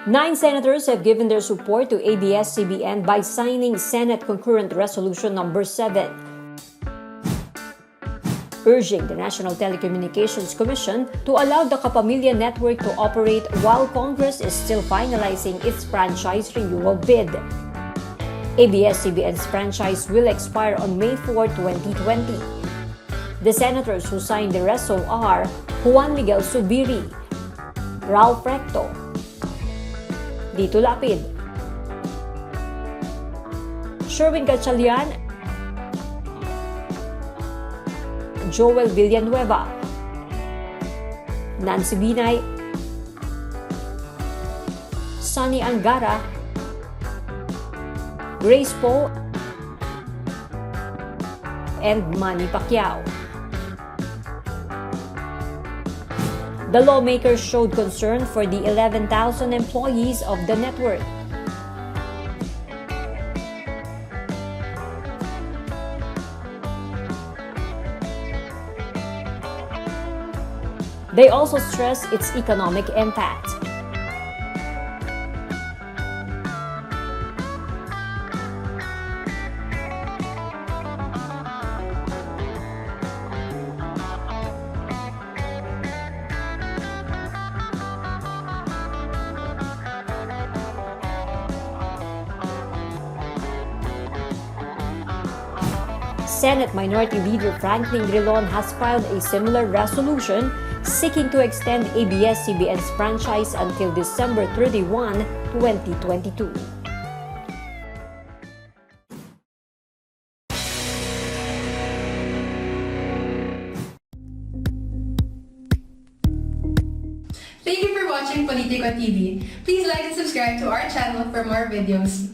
9 senators have given their support to ABS-CBN by signing Senate Concurrent Resolution Number 7, urging the National Telecommunications Commission to allow the Kapamilya Network to operate while Congress is still finalizing its franchise renewal bid. ABS-CBN's franchise will expire on May 4, 2020. The senators who signed the reso are Juan Miguel Zubiri, Ralph Recto, Dito Lapid, Sherwin Gatchalian, Joel Villanueva, Nancy Binay, Sonny Angara, Grace Poe, and Manny Pacquiao. The lawmakers showed concern for the 11,000 employees of the network. They also stressed its economic impact. Senate Minority Leader Franklin Drilon has filed a similar resolution seeking to extend ABS-CBN's franchise until December 31, 2022. Thank you for watching Politico TV. Please like and subscribe to our channel for more videos.